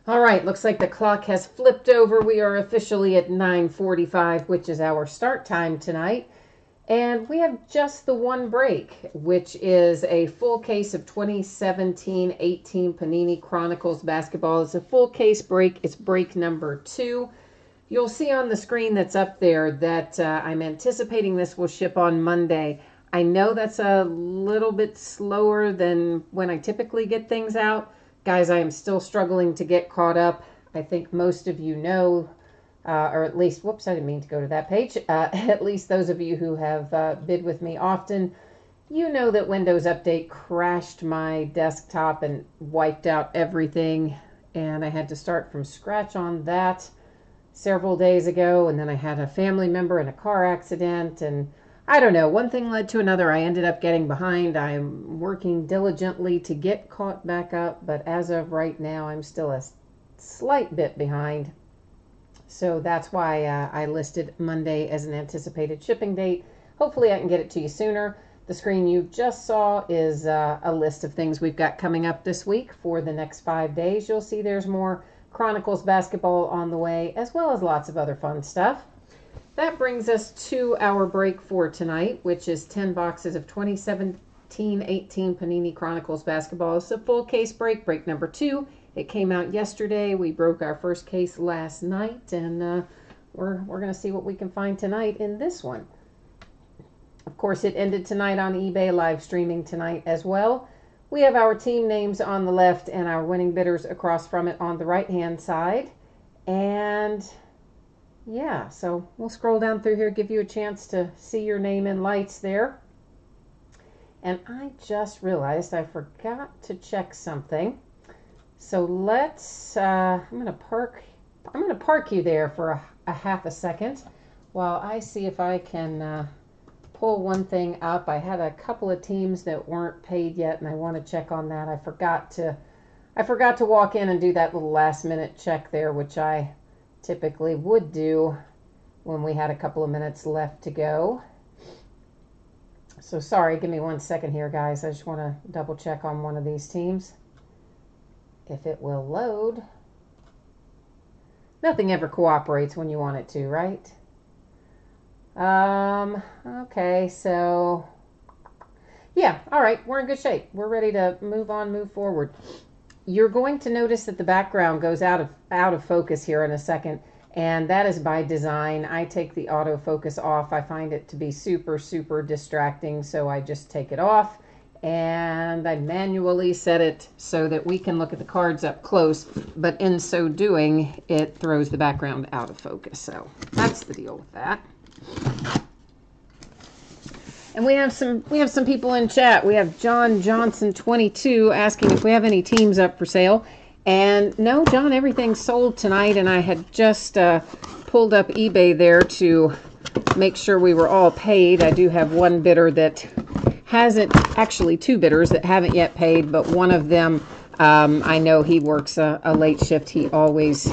All right, looks like the clock has flipped over. We are officially at 9:45, which is our start time tonight. And we have just the one break, which is a full case of 2017-18 Panini Chronicles basketball. It's a full case break. It's break number 2. You'll see on the screen that's up there that I'm anticipating this will ship on Monday. I know that's a little bit slower than when I typically get things out. Guys, I am still struggling to get caught up. I think most of you know, or at least, whoops, I didn't mean to go to that page. At least those of you who have bid with me often, you know that Windows Update crashed my desktop and wiped out everything. And I had to start from scratch on that several days ago. And then I had a family member in a car accident, and I don't know, one thing led to another. I ended up getting behind. I'm working diligently to get caught back up, but as of right now, I'm still a slight bit behind. So that's why I listed Monday as an anticipated shipping date. Hopefully I can get it to you sooner. The screen you just saw is a list of things we've got coming up this week for the next 5 days. You'll see there's more Chronicles basketball on the way, as well as lots of other fun stuff. That brings us to our break for tonight, which is 10 boxes of 2017-18 Panini Chronicles basketball. It's a full case break, break number 2. It came out yesterday. We broke our first case last night, and we're going to see what we can find tonight in this one. Of course, it ended tonight on eBay, live streaming tonight as well. We have our team names on the left and our winning bidders across from it on the right-hand side. And yeah, so we'll scroll down through here, give you a chance to see your name in lights there. And I just realized I forgot to check something. So let's, I'm gonna park you there for a half a second while I see if I can pull one thing up. I had a couple of teams that weren't paid yet, and I want to check on that. I forgot to walk in and do that little last minute check there, which I typically would do when we had a couple of minutes left to go. So sorry, give me 1 second here, guys. I just want to double check on one of these teams. If it will load. Nothing ever cooperates when you want it to, right? Okay, so yeah, all right, we're in good shape. We're ready to move on, move forward. You're going to notice that the background goes out of focus here in a second, and that is by design. I take the autofocus off. I find it to be super, super distracting, so I just take it off, and I manually set it so that we can look at the cards up close, but in so doing, it throws the background out of focus. So that's the deal with that. And we have some people in chat. We have John Johnson 22 asking if we have any teams up for sale. And no, John, everything's sold tonight. And I had just pulled up eBay there to make sure we were all paid. I do have one bidder that hasn't, actually 2 bidders that haven't yet paid, but one of them, I know he works a late shift. He always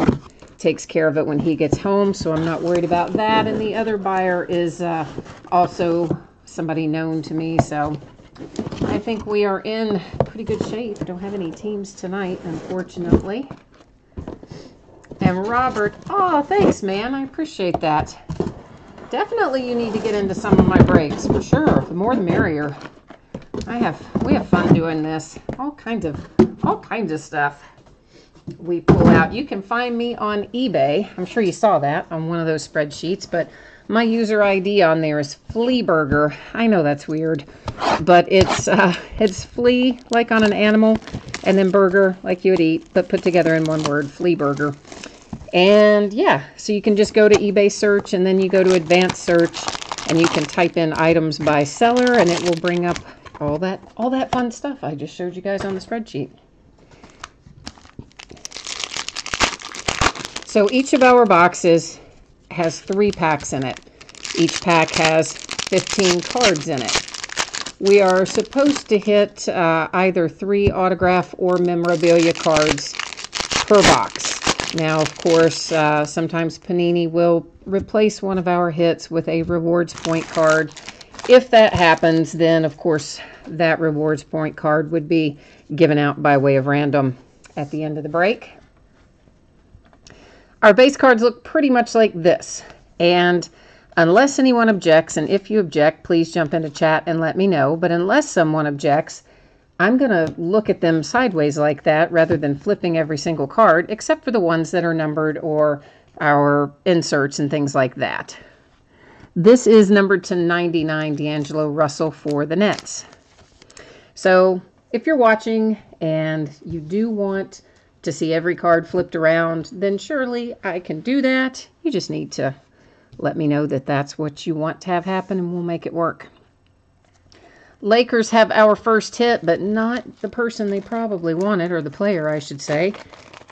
takes care of it when he gets home, so I'm not worried about that. And the other buyer is also somebody known to me, so I think we are in pretty good shape. I don't have any teams tonight, unfortunately. And Robert, oh, thanks, man. I appreciate that. Definitely you need to get into some of my breaks, for sure. The more the merrier. We have fun doing this. All kinds of stuff we pull out. You can find me on eBay. I'm sure you saw that on one of those spreadsheets, but my user ID on there is Fleaburger. I know that's weird, but it's flea like on an animal, and then burger like you would eat, but put together in one word, Fleaburger. And yeah, so you can just go to eBay search, and then you go to advanced search, and you can type in items by seller, and it will bring up all that fun stuff I just showed you guys on the spreadsheet. So each of our boxes has 3 packs in it. Each pack has 15 cards in it. We are supposed to hit either 3 autograph or memorabilia cards per box. Now, of course, sometimes Panini will replace one of our hits with a rewards point card. If that happens, then, of course, that rewards point card would be given out by way of random at the end of the break. our base cards look pretty much like this. And unless anyone objects, and if you object, please jump into chat and let me know. But unless someone objects, I'm going to look at them sideways like that rather than flipping every single card, except for the ones that are numbered or our inserts and things like that. This is numbered to 99, D'Angelo Russell for the Nets. So if you're watching and you do want to see every card flipped around, then surely I can do that. You just need to let me know that that's what you want to have happen, and we'll make it work. Lakers have our first hit, but not the person they probably wanted, or the player, I should say,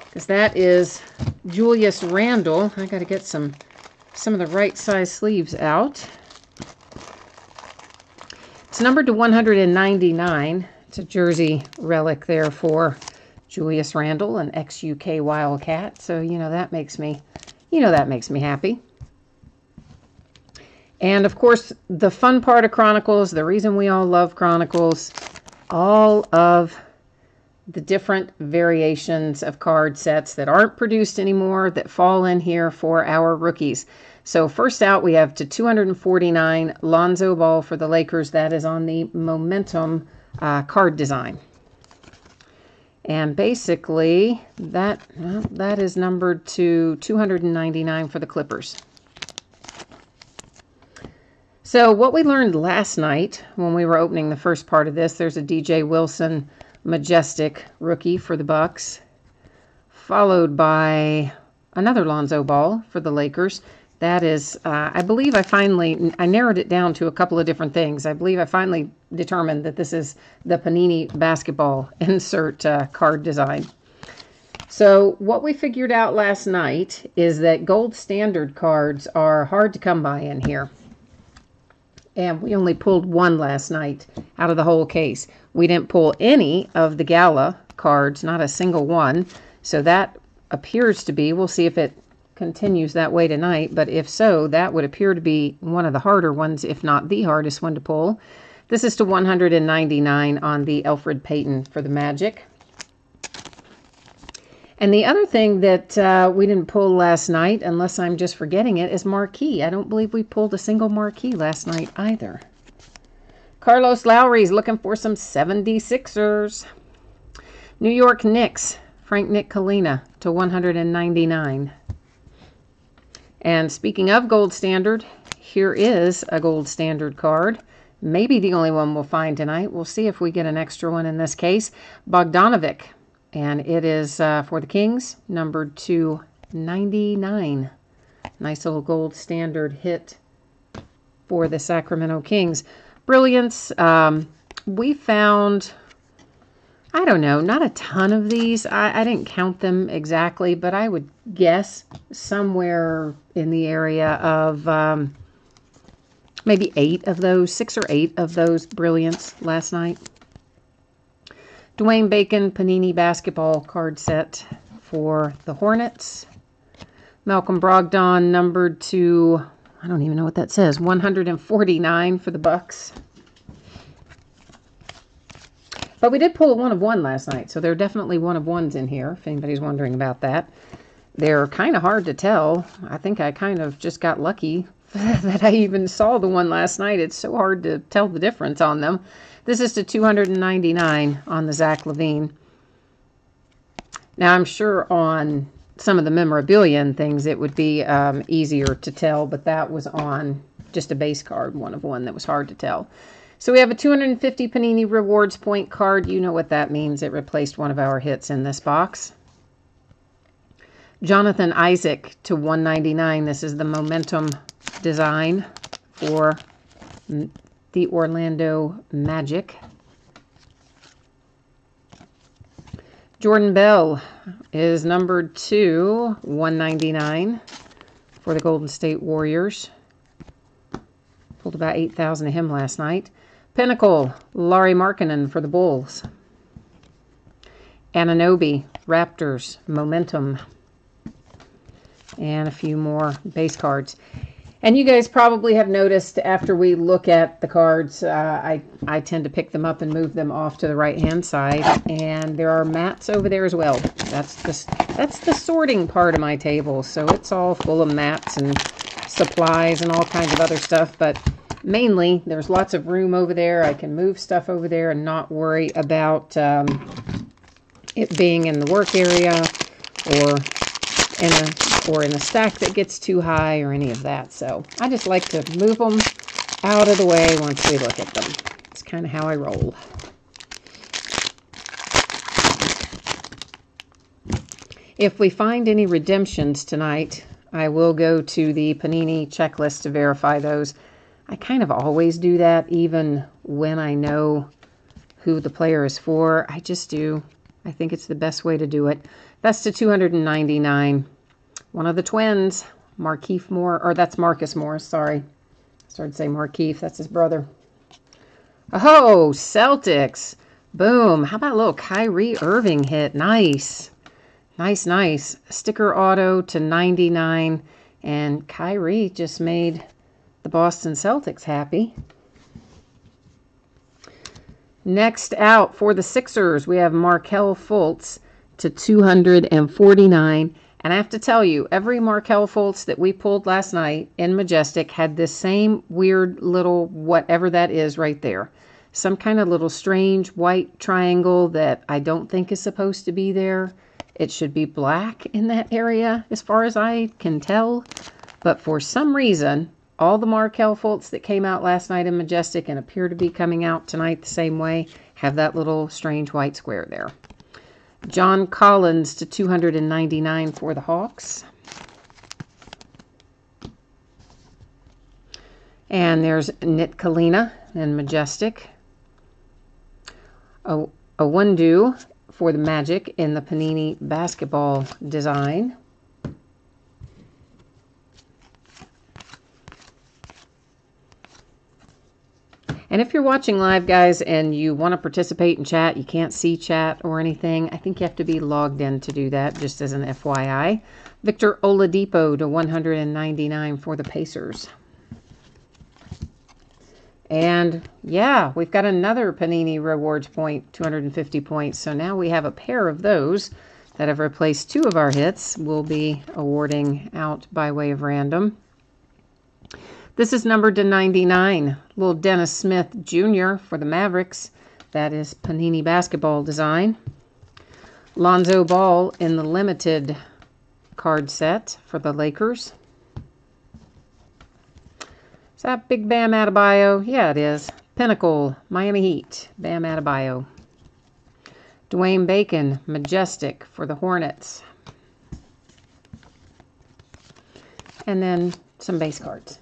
because that is Julius Randle. I got to get some of the right size sleeves out. It's numbered to 199. It's a jersey relic there for Julius Randle, an ex-UK Wildcat. So, that makes me happy. And of course, the fun part of Chronicles, the reason we all love Chronicles, all of the different variations of card sets that aren't produced anymore that fall in here for our rookies. So first out, we have to 249 Lonzo Ball for the Lakers. That is on the Momentum card design. And basically, that is numbered to 299 for the Clippers. So what we learned last night when we were opening the first part of this, there's a DJ Wilson Majestic rookie for the Bucks, followed by another Lonzo Ball for the Lakers. That is, I believe I narrowed it down to a couple of different things. I believe I finally determined that this is the Panini basketball insert card design. So what we figured out last night is that gold standard cards are hard to come by in here. And we only pulled one last night out of the whole case. We didn't pull any of the Gala cards, not a single one. So that appears to be, we'll see if it continues that way tonight, but if so, that would appear to be one of the harder ones, if not the hardest one to pull. This is to 199 on the Elfrid Payton for the Magic. And the other thing that we didn't pull last night, unless I'm just forgetting it, is marquee. I don't believe we pulled a single marquee last night either. Carlos Lowry's looking for some 76ers. New York Knicks, Frank Ntilikina to 199. And speaking of gold standard, here is a gold standard card. Maybe the only one we'll find tonight. We'll see if we get an extra one in this case. Bogdanovic. And it is for the Kings, numbered to 99. Nice little gold standard hit for the Sacramento Kings. Brilliance. We found, I don't know, not a ton of these. I didn't count them exactly, but I would guess somewhere in the area of maybe 8 of those, 6 or 8 of those Brilliance last night. Dwayne Bacon Panini basketball card set for the Hornets. Malcolm Brogdon numbered to, I don't even know what that says, 149 for the Bucks. But we did pull a 1 of 1 last night, so there are definitely 1 of 1s in here, if anybody's wondering about that. They're kind of hard to tell. I think I kind of just got lucky that I even saw the one last night. It's so hard to tell the difference on them. This is to 299 on the Zach LaVine. Now, I'm sure on some of the memorabilia and things it would be easier to tell, but that was on just a base card, 1 of 1, that was hard to tell. So we have a 250 Panini Rewards point card. You know what that means. It replaced one of our hits in this box. Jonathan Isaac to 199. This is the Momentum design for the Orlando Magic. Jordan Bell is numbered to 199 for the Golden State Warriors. Pulled about 8,000 of him last night. Pinnacle, Lauri Markkanen for the Bulls. Anunoby, Raptors, Momentum. And a few more base cards. And you guys probably have noticed after we look at the cards, I tend to pick them up and move them off to the right-hand side. And there are mats over there as well. That's the sorting part of my table. So it's all full of mats and supplies and all kinds of other stuff. But mainly, there's lots of room over there. I can move stuff over there and not worry about it being in the work area or in a stack that gets too high or any of that. So I just like to move them out of the way once we look at them. It's kind of how I roll. If we find any redemptions tonight, I will go to the Panini checklist to verify those. I kind of always do that, even when I know who the player is for. I just do. I think it's the best way to do it. That's to 299. One of the twins, Markieff Morris, or that's Marcus Morris, sorry. I started to say Markieff, that's his brother. Oh, Celtics. Boom. How about a little Kyrie Irving hit? Nice. Nice, nice. Sticker auto to 99. And Kyrie just made the Boston Celtics happy. Next out for the Sixers, we have Markelle Fultz to 249. And I have to tell you, every Markelle Fultz that we pulled last night in Majestic had this same weird little whatever that is right there. Some kind of little strange white triangle that I don't think is supposed to be there. It should be black in that area as far as I can tell. But for some reason, all the Markelle Fultz that came out last night in Majestic and appear to be coming out tonight the same way have that little strange white square there. John Collins to 299 for the Hawks. And there's Nit Kalina in Majestic. A Wundu for the Magic in the Panini basketball design. And if you're watching live, guys, and you want to participate in chat, you can't see chat or anything, I think you have to be logged in to do that, just as an FYI. Victor Oladipo to 199 for the Pacers. And, yeah, we've got another Panini Rewards point, 250 points. So now we have a pair of those that have replaced two of our hits. We'll be awarding out by way of random. This is numbered to 99. Little Dennis Smith Jr. for the Mavericks. That is Panini basketball design. Lonzo Ball in the limited card set for the Lakers. Is that Big Bam Adebayo? Yeah, it is. Pinnacle, Miami Heat, Bam Adebayo. Dwayne Bacon, Majestic for the Hornets. And then some base cards.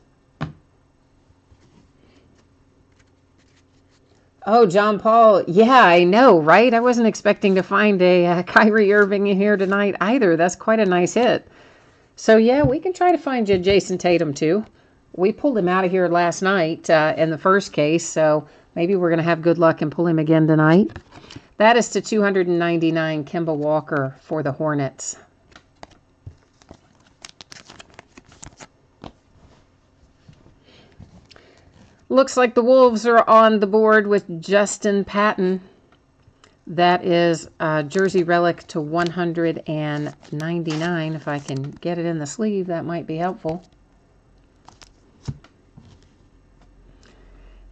Oh, John Paul. Yeah, I know, right? I wasn't expecting to find a Kyrie Irving in here tonight either. That's quite a nice hit. So, yeah, we can try to find you Jason Tatum, too. We pulled him out of here last night in the first case, so maybe we're going to have good luck and pull him again tonight. That is to 299, Kemba Walker for the Hornets. Looks like the Wolves are on the board with Justin Patton. That is jersey relic to 199. If I can get it in the sleeve, that might be helpful.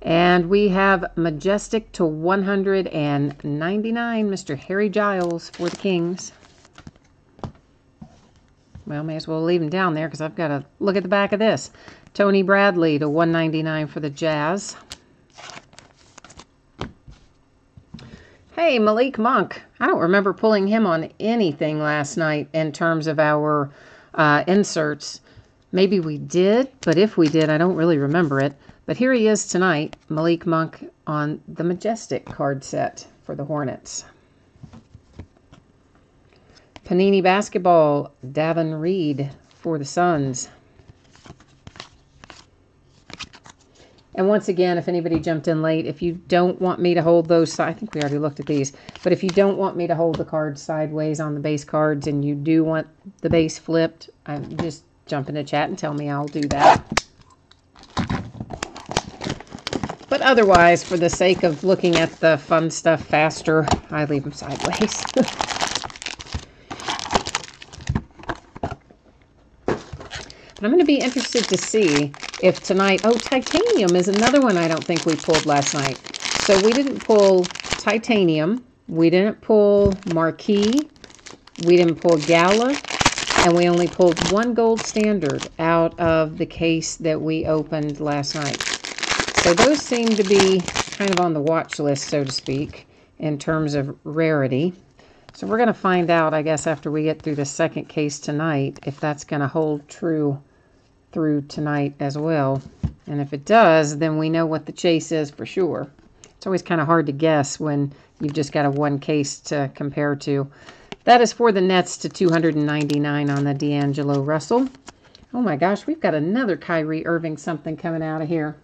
And we have Majestic to 199, Mr. Harry Giles for the Kings. Well, may as well leave him down there because I've got to look at the back of this. Tony Bradley to 199 for the Jazz. Hey, Malik Monk. I don't remember pulling him on anything last night in terms of our inserts. Maybe we did, but if we did, I don't really remember it. But here he is tonight, Malik Monk on the Majestic card set for the Hornets. Panini Basketball, Davin Reed for the Suns. And once again, if anybody jumped in late, if you don't want me to hold those, I think we already looked at these, but if you don't want me to hold the cards sideways on the base cards and you do want the base flipped, just jump in the chat and tell me, I'll do that. But otherwise, for the sake of looking at the fun stuff faster, I leave them sideways. But I'm going to be interested to see if tonight... Oh, Titanium is another one I don't think we pulled last night. So we didn't pull Titanium. We didn't pull Marquee. We didn't pull Gala. And we only pulled one gold standard out of the case that we opened last night. So those seem to be kind of on the watch list, so to speak, in terms of rarity. So we're going to find out, I guess, after we get through the second case tonight, if that's going to hold true through tonight as well. And if it does, then we know what the chase is for sure. It's always kind of hard to guess when you've just got a one case to compare to. That is for the Nets to 299 on the D'Angelo Russell. Oh my gosh, we've got another Kyrie Irving something coming out of here.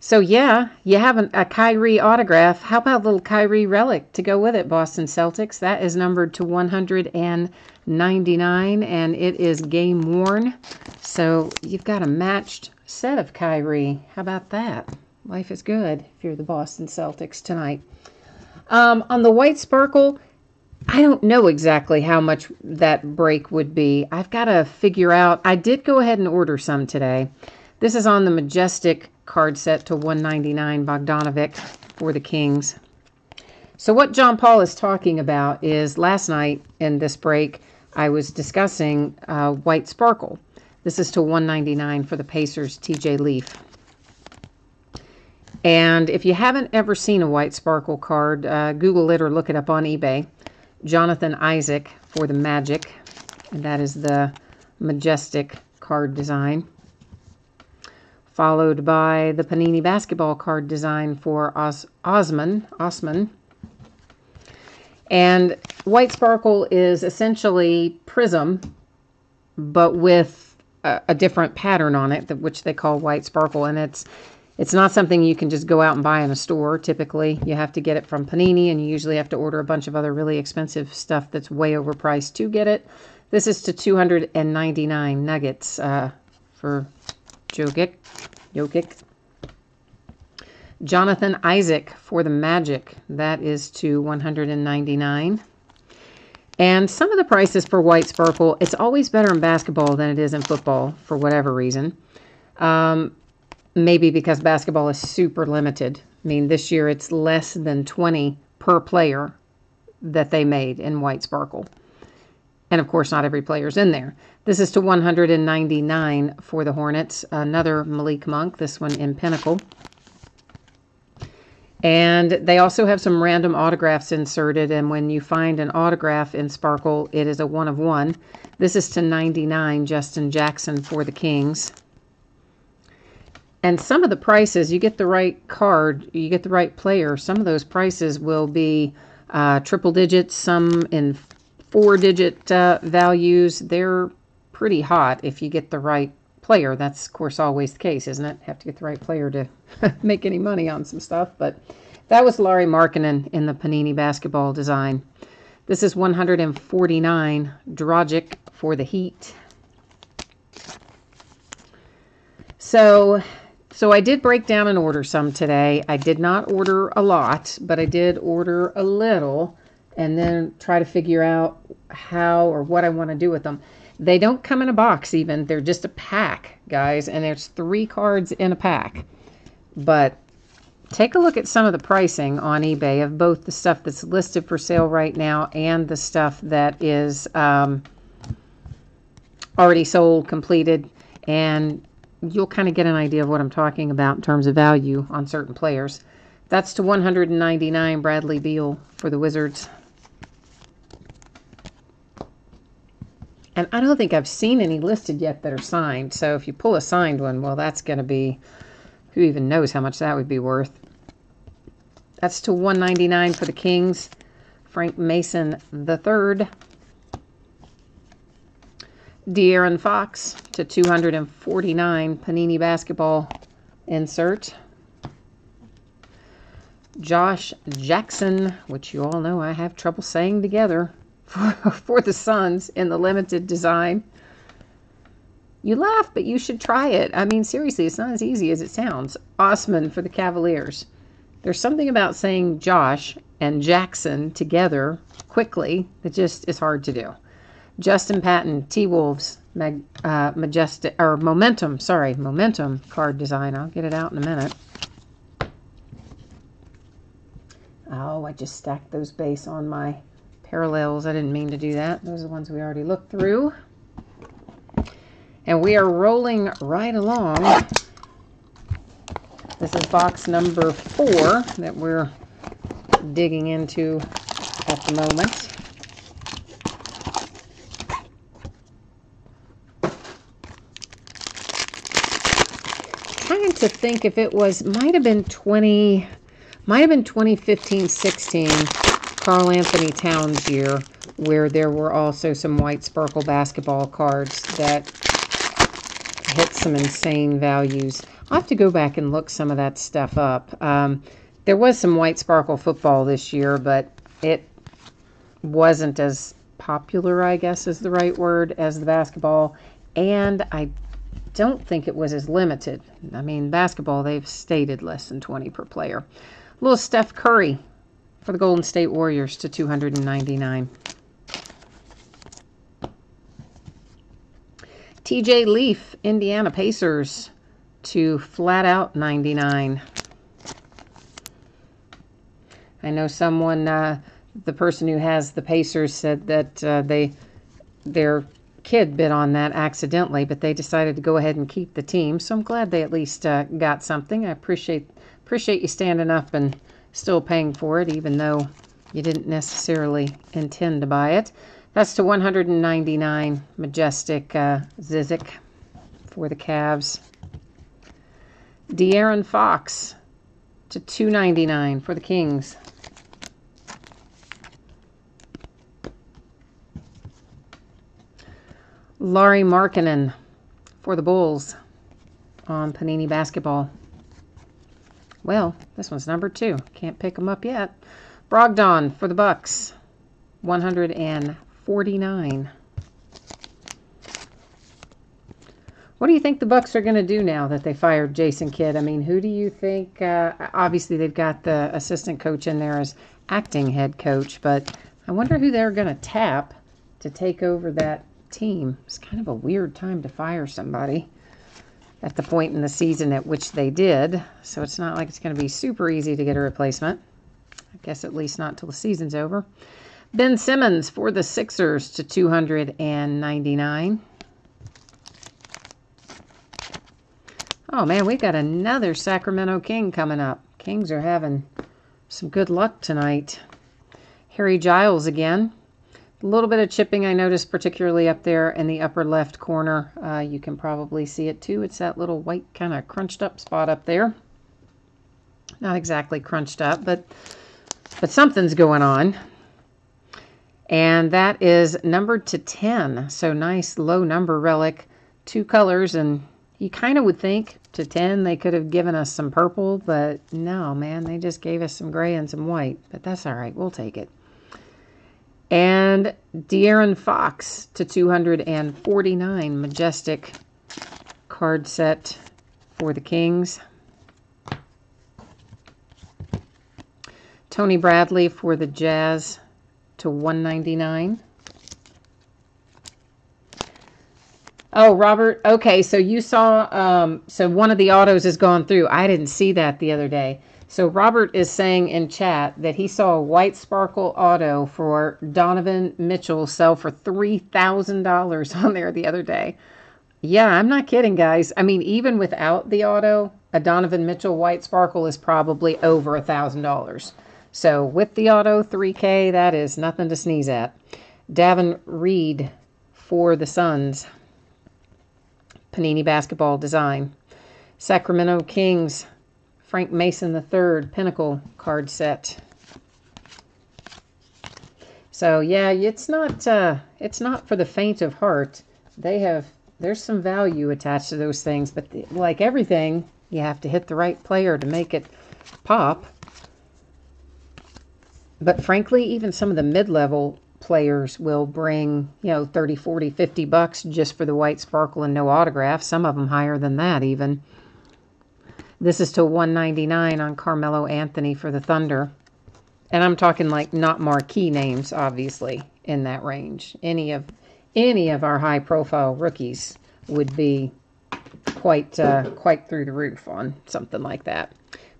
So yeah, you have a Kyrie autograph. How about a little Kyrie relic to go with it, Boston Celtics? That is numbered to 199, and it is game worn. So you've got a matched set of Kyrie. How about that? Life is good if you're the Boston Celtics tonight. On the white sparkle, I don't know exactly how much that break would be. I've got to figure out. I did go ahead and order some today. This is on the Majestic card set to 199 Bogdanovic for the Kings. So what John Paul is talking about is last night in this break, I was discussing white sparkle. This is to 199 for the Pacers, TJ Leaf. And if you haven't ever seen a white sparkle card, Google it or look it up on eBay. Jonathan Isaac for the Magic. And that is the Majestic card design. Followed by the Panini basketball card design for Osman. And white sparkle is essentially Prism, but with a different pattern on it, which they call white sparkle. And it's not something you can just go out and buy in a store. Typically, you have to get it from Panini, and you usually have to order a bunch of other really expensive stuff that's way overpriced to get it. This is to 299 Nuggets for Jokic. Jonathan Isaac for the Magic. That is to 199. And some of the prices for white sparkle, it's always better in basketball than it is in football for whatever reason. Maybe because basketball is super limited. I mean, this year it's less than 20 per player that they made in white sparkle. And of course, not every player's in there. This is to 199 for the Hornets. Another Malik Monk, this one in Pinnacle. And they also have some random autographs inserted. And when you find an autograph in Sparkle, it is a 1 of 1. This is to 99, Justin Jackson for the Kings. And some of the prices, you get the right card, you get the right player. Some of those prices will be triple digits, some in 4-digit values. They're pretty hot if you get the right player. That's, of course, always the case, isn't it? Have to get the right player to make any money on some stuff. But that was Lauri Markkanen in the Panini basketball design. This is 149, Dragic for the Heat. So I did break down and order some today. I did not order a lot, but I did order a little and then try to figure out how or what I want to do with them. They don't come in a box even. They're just a pack, guys, and there's 3 cards in a pack. But take a look at some of the pricing on eBay of both the stuff that's listed for sale right now and the stuff that is already sold, completed, and you'll kind of get an idea of what I'm talking about in terms of value on certain players. That's to 199, Bradley Beal for the Wizards. And I don't think I've seen any listed yet that are signed. So if you pull a signed one, well, that's going to be, who even knows how much that would be worth. That's to 199 for the Kings, Frank Mason III. De'Aaron Fox to 249, Panini basketball insert. Josh Jackson, which you all know I have trouble saying together, for the Suns in the limited design. You laugh, but you should try it. I mean, seriously, it's not as easy as it sounds. Osman for the Cavaliers. There's something about saying Josh and Jackson together quickly that just is hard to do. Justin Patton, T-Wolves, Momentum card design. I'll get it out in a minute. Oh, I just stacked those base on my parallels. I didn't mean to do that. Those are the ones we already looked through. And we are rolling right along. This is box number 4 that we're digging into at the moment. Trying to think if it might have been 2015-16 Karl Anthony Towns year, where there were also some white sparkle basketball cards that hit some insane values. I'll have to go back and look some of that stuff up. There was some white sparkle football this year, but it wasn't as popular, I guess is the right word, as the basketball. And I don't think it was as limited. I mean, basketball, they've stated less than 20 per player. A little Steph Curry for the Golden State Warriors to 299. TJ Leaf, Indiana Pacers to flat out 99. I know someone, the person who has the Pacers said that their kid bid on that accidentally, but they decided to go ahead and keep the team. So I'm glad they at least got something. I appreciate you standing up and still paying for it, even though you didn't necessarily intend to buy it. That's to 199, Majestic Zizic for the Cavs. De'Aaron Fox to 299 for the Kings. Lauri Markkanen for the Bulls on Panini Basketball. Well, this one's number 2. Can't pick them up yet. Brogdon for the Bucks, 149. What do you think the Bucks are going to do now that they fired Jason Kidd? I mean, who do you think? Obviously, they've got the assistant coach in there as acting head coach, but I wonder who they're going to tap to take over that team. It's kind of a weird time to fire somebody at the point in the season at which they did, so it's not like it's going to be super easy to get a replacement. I guess at least not till the season's over. Ben Simmons for the Sixers to 299. Oh man, we've got another Sacramento King coming up. Kings are having some good luck tonight. Harry Giles again. A little bit of chipping I noticed, particularly up there in the upper left corner. You can probably see it too. It's that little white kind of crunched up spot up there. Not exactly crunched up, but something's going on. And that is numbered to 10. So nice low number relic. 2 colors, and you kind of would think to 10 they could have given us some purple, but no, man, they just gave us some gray and some white. But that's all right. We'll take it. And De'Aaron Fox to 249, Majestic card set for the Kings. Tony Bradley for the Jazz to 199. Oh, Robert, okay, so you saw, so one of the autos has gone through. I didn't see that the other day. So Robert is saying in chat that he saw a white sparkle auto for Donovan Mitchell sell for $3,000 on there the other day. Yeah, I'm not kidding, guys. I mean, even without the auto, a Donovan Mitchell white sparkle is probably over $1,000. So with the auto, $3K, that is nothing to sneeze at. Davin Reed for the Suns. Panini Basketball design. Sacramento Kings, Frank Mason III, Pinnacle card set. So yeah, it's not for the faint of heart. There's some value attached to those things, but like everything, you have to hit the right player to make it pop. But frankly, even some of the mid-level players will bring, 30, 40, 50 bucks just for the white sparkle and no autograph. Some of them higher than that even. This is to $199 on Carmelo Anthony for the Thunder. And I'm talking like not marquee names, obviously, in that range. Any of our high-profile rookies would be quite through the roof on something like that.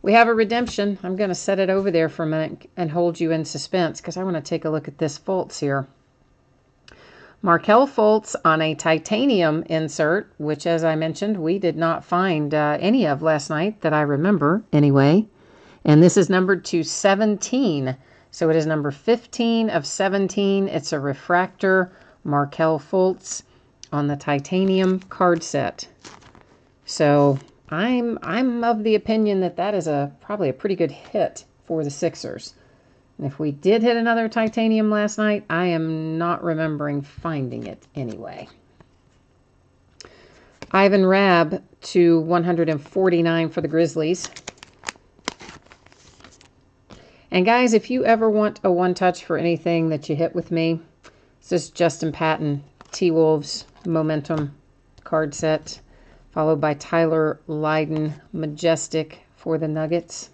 We have a redemption. I'm going to set it over there for a minute and hold you in suspense because I want to take a look at this Fultz here. Markelle Fultz on a titanium insert, which, as I mentioned, we did not find any of last night that I remember anyway. And this is numbered to 17. So it is number 15 of 17. It's a refractor Markelle Fultz on the titanium card set. So I'm of the opinion that that is probably a pretty good hit for the Sixers. And if we did hit another titanium last night, I am not remembering finding it anyway. Ivan Rabb to 149 for the Grizzlies. And guys, if you ever want a one-touch for anything that you hit with me, this is Justin Patton, T-Wolves Momentum card set, followed by Tyler Lydon, Majestic for the Nuggets.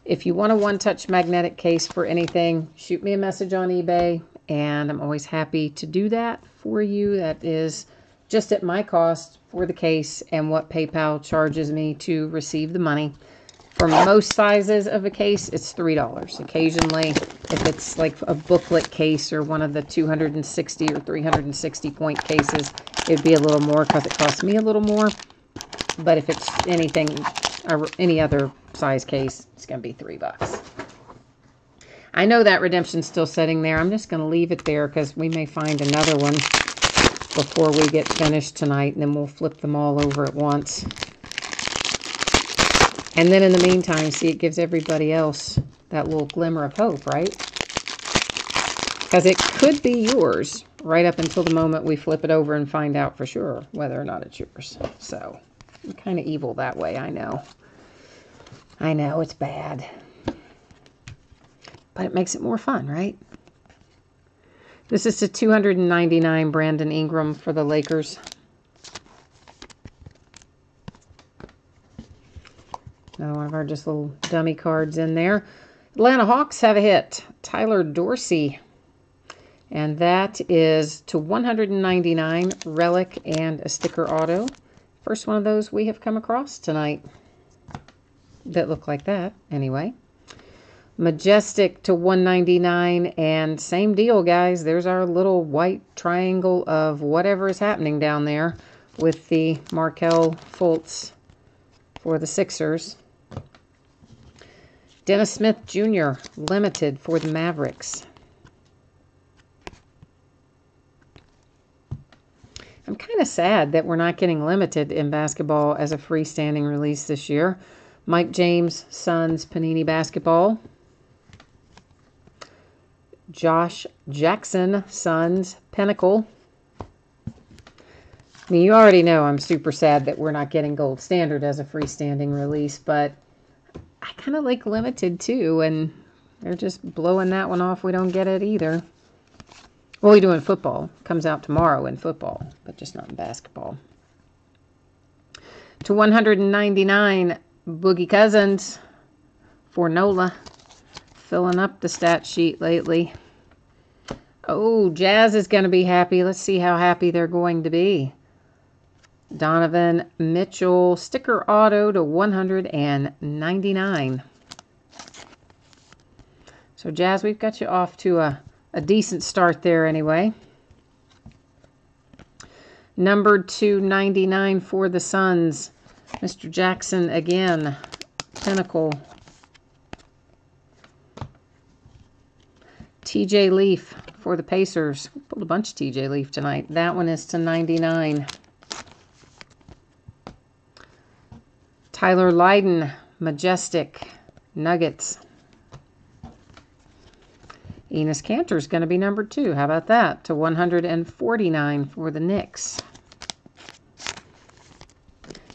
If you want a one-touch magnetic case for anything, shoot me a message on eBay, and I'm always happy to do that for you. That is just at my cost for the case and what PayPal charges me to receive the money. For most sizes of a case, it's $3. Occasionally, if it's like a booklet case or one of the 260 or 360 point cases, it'd be a little more because it costs me a little more. But if it's anything, any other size case, it's going to be $3. I know that redemption's still sitting there. I'm just going to leave it there because we may find another one before we get finished tonight, and then we'll flip them all over at once. And then in the meantime, see, it gives everybody else that little glimmer of hope, right? Because it could be yours right up until the moment we flip it over and find out for sure whether or not it's yours. So, I'm kind of evil that way, I know. I know, it's bad. But it makes it more fun, right? This is to 299 Brandon Ingram for the Lakers. Another one of our just little dummy cards in there. Atlanta Hawks have a hit. Tyler Dorsey. And that is to 199 relic and a sticker auto. First one of those we have come across tonight that look like that anyway. Majestic to 199, and same deal, guys. There's our little white triangle of whatever is happening down there with the Markelle Fultz for the Sixers. Dennis Smith Jr. Limited for the Mavericks. I'm kind of sad that we're not getting limited in basketball as a freestanding release this year. Mike James, Suns, Panini Basketball. Josh Jackson, Suns, Pinnacle. I mean, you already know I'm super sad that we're not getting Gold Standard as a freestanding release, but I kind of like limited too, and they're just blowing that one off. We don't get it either. Well, we do in football. Comes out tomorrow in football, but just not in basketball. To 199, Boogie Cousins for Nola. Filling up the stat sheet lately. Oh, Jazz is going to be happy. Let's see how happy they're going to be. Donovan Mitchell, sticker auto to 199. So, Jazz, we've got you off to a decent start there anyway. Numbered to 99 for the Suns. Mr. Jackson again. Pinnacle. TJ Leaf for the Pacers. We pulled a bunch of TJ Leaf tonight. That one is to 99. Tyler Lydon, Majestic, Nuggets. Enes Kanter is going to be number 2. How about that? To 149 for the Knicks.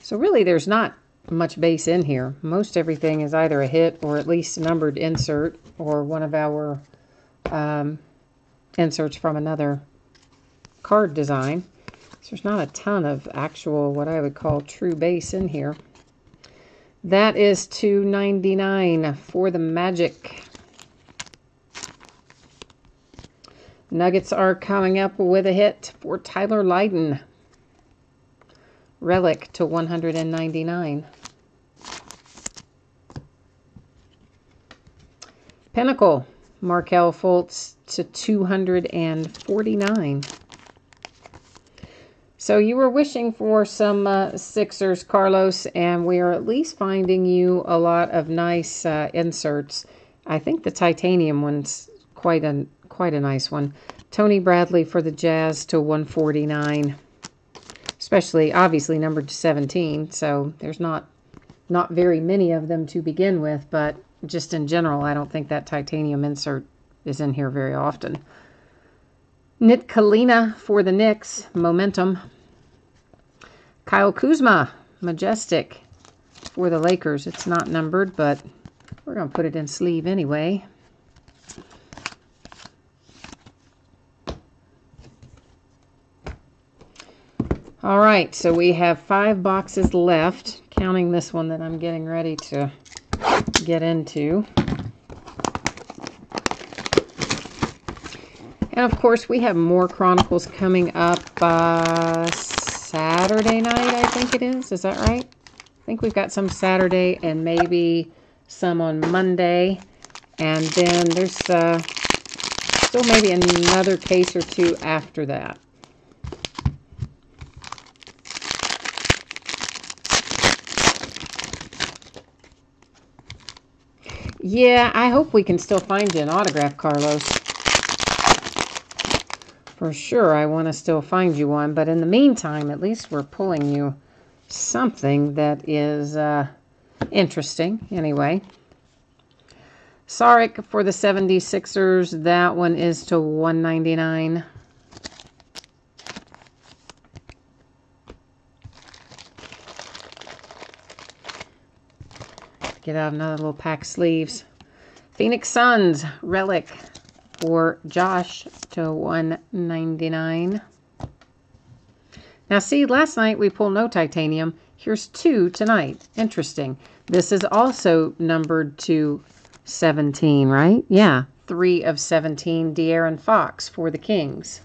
So really there's not much base in here. Most everything is either a hit or at least a numbered insert or one of our inserts from another card design. So there's not a ton of actual, what I would call true base in here. That is $2.99 for the Magic. Nuggets are coming up with a hit for Tyler Lydon. Relic to $199. Pinnacle, Markelle Fultz to $249. So you were wishing for some Sixers, Carlos, and we are at least finding you a lot of nice inserts. I think the titanium one's quite a nice one. Tony Bradley for the Jazz to $149. Especially, obviously, numbered to 17, so there's not very many of them to begin with, but just in general, I don't think that titanium insert is in here very often. Nit Kalina for the Knicks, Momentum. Kyle Kuzma, Majestic for the Lakers. It's not numbered, but we're going to put it in sleeve anyway. All right, so we have 5 boxes left, counting this one that I'm getting ready to get into. And of course, we have more Chronicles coming up Saturday night, I think it is. Is that right? I think we've got some Saturday and maybe some on Monday. And then there's still maybe another case or two after that. Yeah, I hope we can still find you an autograph, Carlos. For sure, I want to still find you one. But in the meantime, at least we're pulling you something that is interesting. Anyway. Saric for the 76ers. That one is to $199. Get out another little pack of sleeves. Phoenix Suns, Relic for Josh to $199. Now see, last night we pulled no titanium. Here's 2 tonight. Interesting. This is also numbered to 17, right? Yeah, 3 of 17. De'Aaron Fox for the Kings.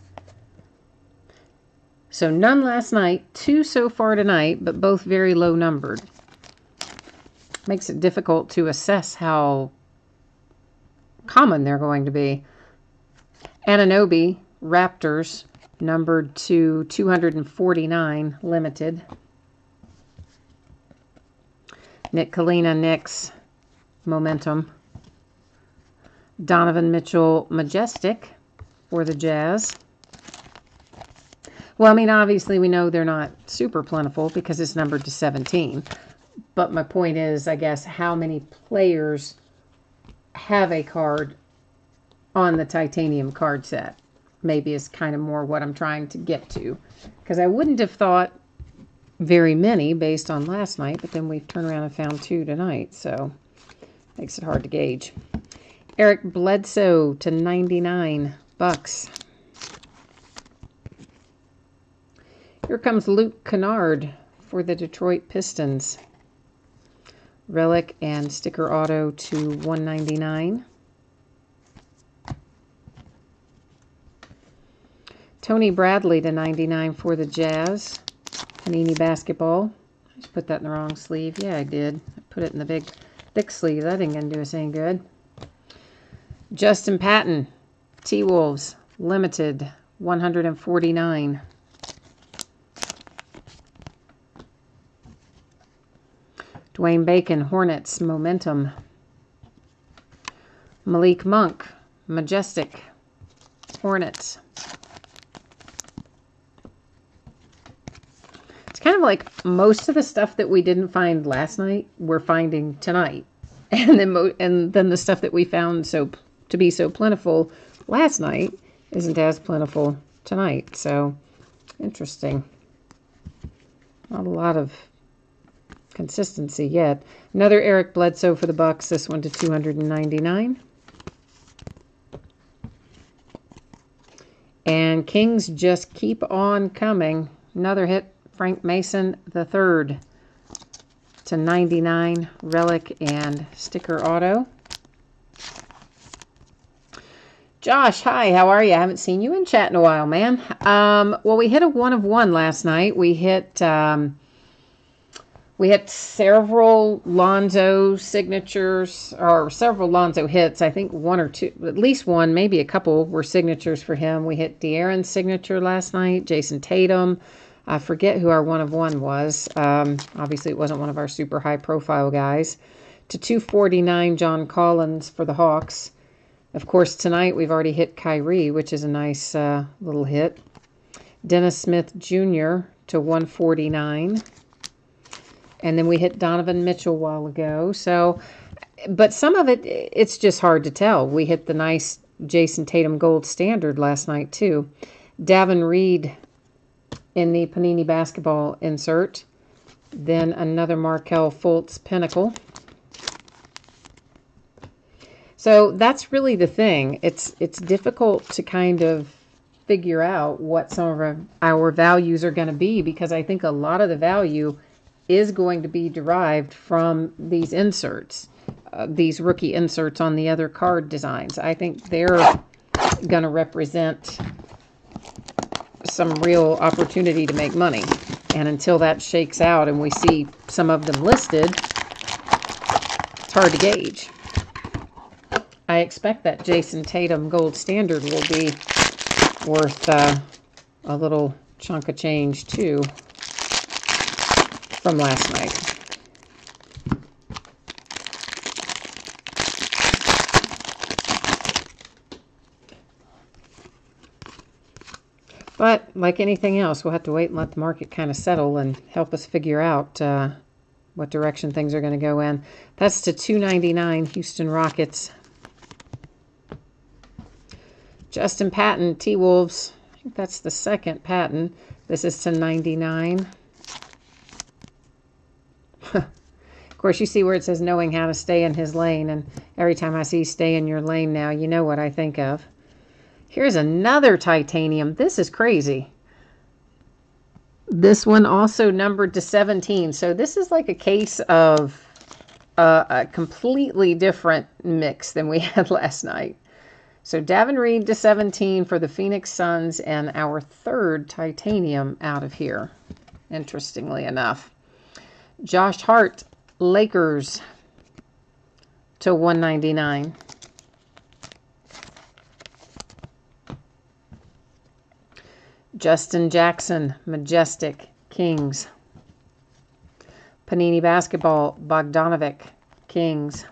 So none last night, 2 so far tonight, but both very low numbered. Makes it difficult to assess how common they're going to be. Anunoby, Raptors, numbered to 249, limited. Nit Kalina, Knicks, Momentum. Donovan Mitchell, Majestic for the Jazz. Well, I mean, obviously we know they're not super plentiful because it's numbered to 17. But my point is, I guess, how many players have a card on the titanium card set? Maybe is kind of more what I'm trying to get to. Because I wouldn't have thought very many based on last night, but then we've turned around and found 2 tonight, so makes it hard to gauge. Eric Bledsoe to $99. Here comes Luke Kennard for the Detroit Pistons. Relic and sticker auto to $199. Tony Bradley to $99 for the Jazz. Panini Basketball. I just put that in the wrong sleeve. Yeah, I did. I put it in the big, thick sleeve. That ain't going to do us any good. Justin Patton. T-Wolves. Limited. $149. Dwayne Bacon, Hornets, Momentum. Malik Monk, Majestic, Hornets. It's kind of like most of the stuff that we didn't find last night, we're finding tonight. And then the stuff that we found to be so plentiful last night isn't as plentiful tonight. So, interesting. Not a lot of consistency yet. Another Eric Bledsoe for the Bucks. This one to $299. And Kings just keep on coming. Another hit, Frank Mason III to 99, relic and sticker auto. Josh, hi, how are you? I haven't seen you in chat in a while, man. Well, we hit a 1 of 1 last night. We hit several Lonzo signatures, or several Lonzo hits. I think one or two, at least one, maybe a couple were signatures for him. We hit De'Aaron's signature last night, Jason Tatum. I forget who our 1 of 1 was. Obviously, it wasn't one of our super high-profile guys. To 249, John Collins for the Hawks. Of course, tonight we've already hit Kyrie, which is a nice little hit. Dennis Smith Jr. to 149. And then we hit Donovan Mitchell a while ago. So, but some of it, it's just hard to tell. We hit the nice Jason Tatum Gold Standard last night, too. Davin Reed in the Panini Basketball insert. Then another Markelle Fultz Pinnacle. So that's really the thing. It's difficult to kind of figure out what some of our values are going to be, because I think a lot of the value is going to be derived from these inserts, these rookie inserts on the other card designs. I think they're going to represent some real opportunity to make money. And until that shakes out and we see some of them listed, it's hard to gauge. I expect that Jason Tatum Gold Standard will be worth a little chunk of change, too, from last night. But, like anything else, we'll have to wait and let the market kind of settle and help us figure out what direction things are going to go in. That's to 299, Houston Rockets. Justin Patton, T-Wolves. I think that's the second Patton. This is to 99. Of course, you see where it says knowing how to stay in his lane. And every time I see stay in your lane now, you know what I think of. Here's another titanium. This is crazy. This one also numbered to 17. So this is like a case of a completely different mix than we had last night. So Davin Reed to 17 for the Phoenix Suns, and our third titanium out of here, interestingly enough. Josh Hart, Lakers to 199. Justin Jackson, Majestic, Kings. Panini Basketball, Bogdanovic, Kings.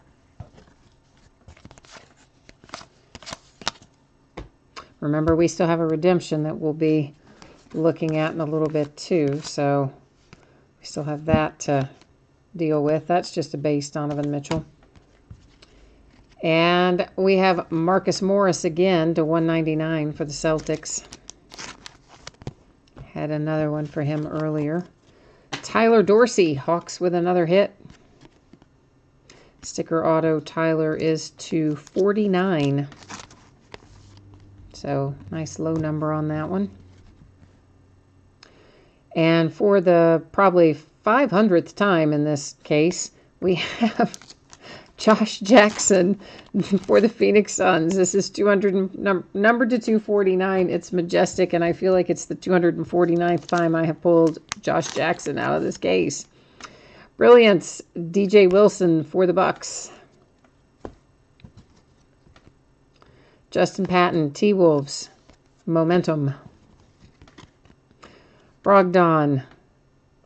Remember, we still have a redemption that we'll be looking at in a little bit too, so we still have that to deal with. That's just a base Donovan Mitchell. And we have Marcus Morris again to 199 for the Celtics. Had another one for him earlier. Tyler Dorsey, Hawks with another hit. Sticker auto Tyler is to 49. So, nice low number on that one. And for the probably 500th time in this case, we have Josh Jackson for the Phoenix Suns. This is 200 numbered to 249. It's Majestic, and I feel like it's the 249th time I have pulled Josh Jackson out of this case. Brilliance, DJ Wilson for the Bucks. Justin Patton, T-Wolves, Momentum. Brogdon,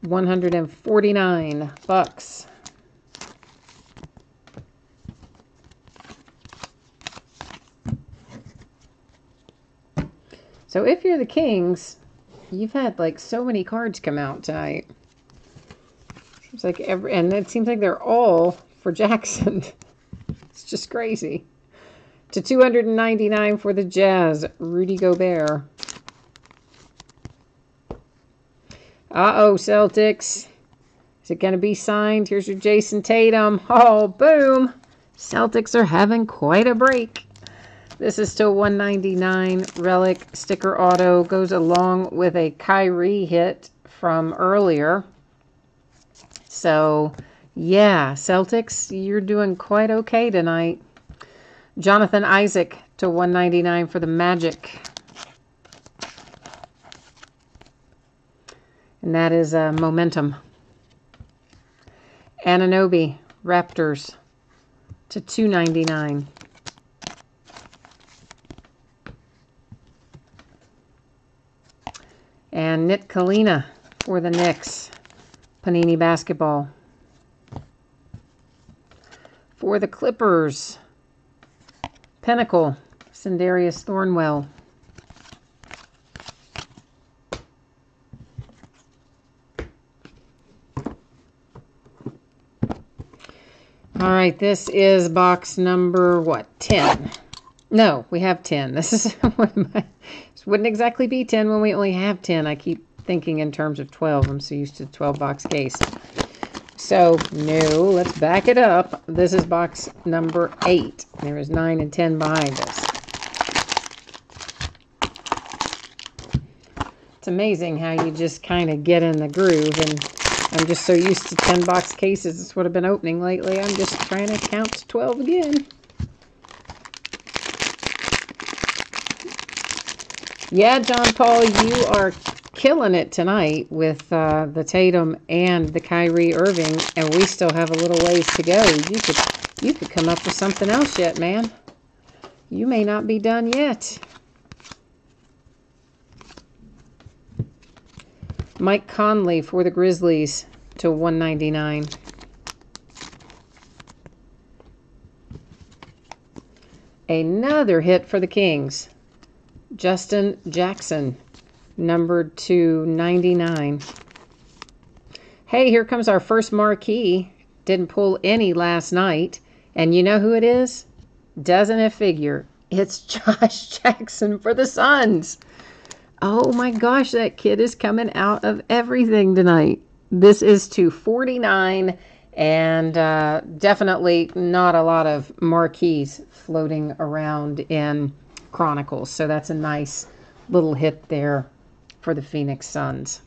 149 Bucks. So if you're the Kings, you've had like so many cards come out tonight. Seems like and it seems like they're all for Jackson. It's just crazy. To 299 for the Jazz, Rudy Gobert. Uh-oh, Celtics. Is it going to be signed? Here's your Jason Tatum. Oh, boom. Celtics are having quite a break. This is still $1.99. Relic sticker auto goes along with a Kyrie hit from earlier. So, yeah, Celtics, you're doing quite okay tonight. Jonathan Isaac to $1.99 for the Magic. And that is Momentum. Anunoby, Raptors to $2.99. And Nit Kalina for the Knicks. Panini Basketball. For the Clippers, Pinnacle, Sindarius Thornwell. All right, this is box number, what, 10? No, we have 10. This is, this wouldn't exactly be 10 when we only have 10. I keep thinking in terms of 12. I'm so used to the 12-box case. So, no, let's back it up. This is box number 8. There is 9 and 10 behind us. It's amazing how you just kind of get in the groove, and I'm just so used to 10-box cases. That's what I've been opening lately. I'm just trying to count to 12 again. Yeah, John Paul, you are killing it tonight with the Tatum and the Kyrie Irving, and we still have a little ways to go. You could come up with something else yet, man. You may not be done yet. Mike Conley for the Grizzlies to $1.99. Another hit for the Kings. Justin Jackson, numbered to 99. Hey, here comes our first marquee. Didn't pull any last night. And you know who it is? Doesn't it figure? It's Josh Jackson for the Suns. Oh my gosh, that kid is coming out of everything tonight. This is to 49, and definitely not a lot of marquees floating around in Chronicles. So that's a nice little hit there for the Phoenix Suns.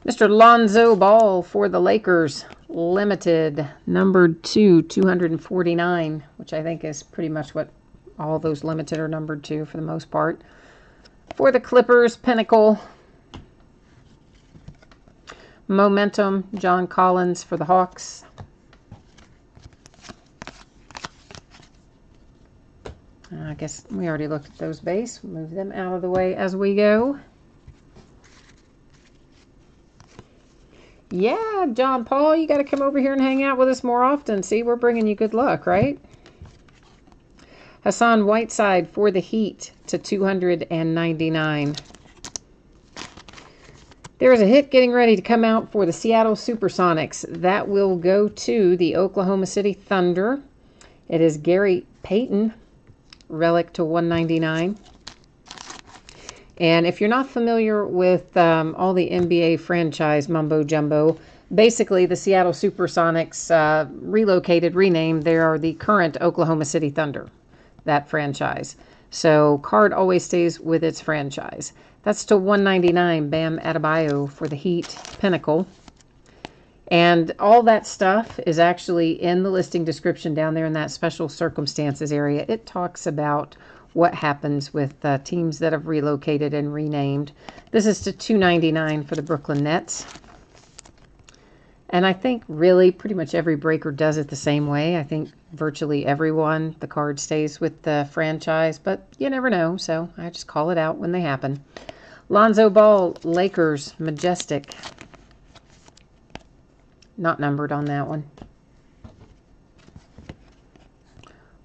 Mr. Lonzo Ball for the Lakers, limited, numbered to 249, which I think is pretty much what all those limited are numbered to for the most part. For the Clippers, Pinnacle. Momentum, John Collins for the Hawks. I guess we already looked at those base. Move them out of the way as we go. Yeah, John Paul, you got to come over here and hang out with us more often. See, we're bringing you good luck, right? Hassan Whiteside for the Heat to 299. There is a hit getting ready to come out for the Seattle Supersonics. That will go to the Oklahoma City Thunder. It is Gary Payton, relic to 199. And if you're not familiar with all the NBA franchise mumbo jumbo, basically the Seattle Supersonics relocated, renamed. They are the current Oklahoma City Thunder, that franchise. So card always stays with its franchise. That's to 199. Bam Adebayo for the Heat, Pinnacle. And all that stuff is actually in the listing description down there in that special circumstances area. It talks about what happens with teams that have relocated and renamed. This is to $299 for the Brooklyn Nets. And I think really pretty much every breaker does it the same way. I think virtually everyone, the card stays with the franchise, but you never know, so I just call it out when they happen. Lonzo Ball, Lakers, Majestic. Not numbered on that one.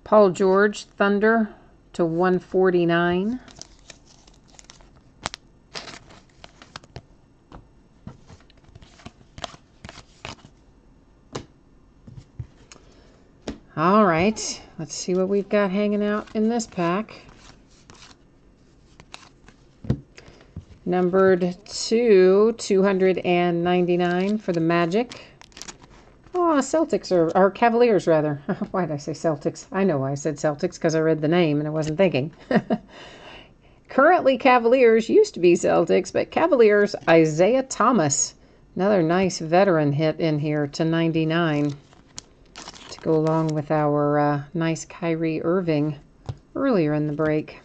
Paul George, Thunder to 149. All right, let's see what we've got hanging out in this pack. Numbered to 299 for the Magic. Oh, Celtics or Cavaliers rather. Why did I say Celtics? I know why I said Celtics, because I read the name and I wasn't thinking. Currently Cavaliers, used to be Celtics, but Cavaliers, Isaiah Thomas. Another nice veteran hit in here to 99 to go along with our nice Kyrie Irving earlier in the break.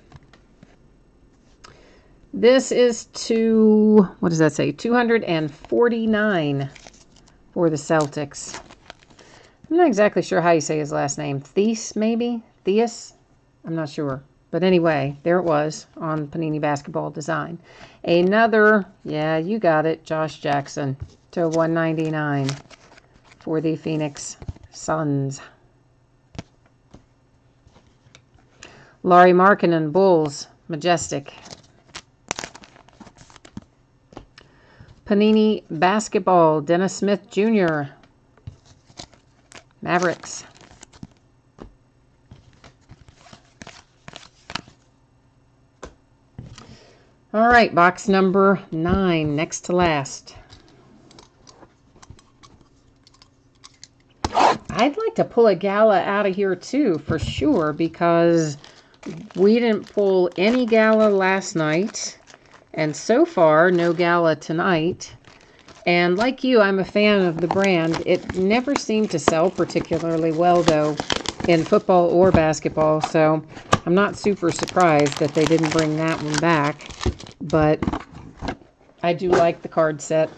This is to, what does that say? 249 for the Celtics. I'm not exactly sure how you say his last name. Theis, maybe? Theus? I'm not sure. But anyway, there it was on Panini Basketball Design. Another, yeah, you got it, Josh Jackson to 199 for the Phoenix Suns. Lauri Markkanen, Bulls, Majestic. Panini Basketball, Dennis Smith Jr., Mavericks. All right, box number 9, next to last. I'd like to pull a Gala out of here too, for sure, because we didn't pull any Gala last night, and so far, no Gala tonight. And like you, I'm a fan of the brand. It never seemed to sell particularly well, though, in football or basketball, so I'm not super surprised that they didn't bring that one back. But I do like the card set.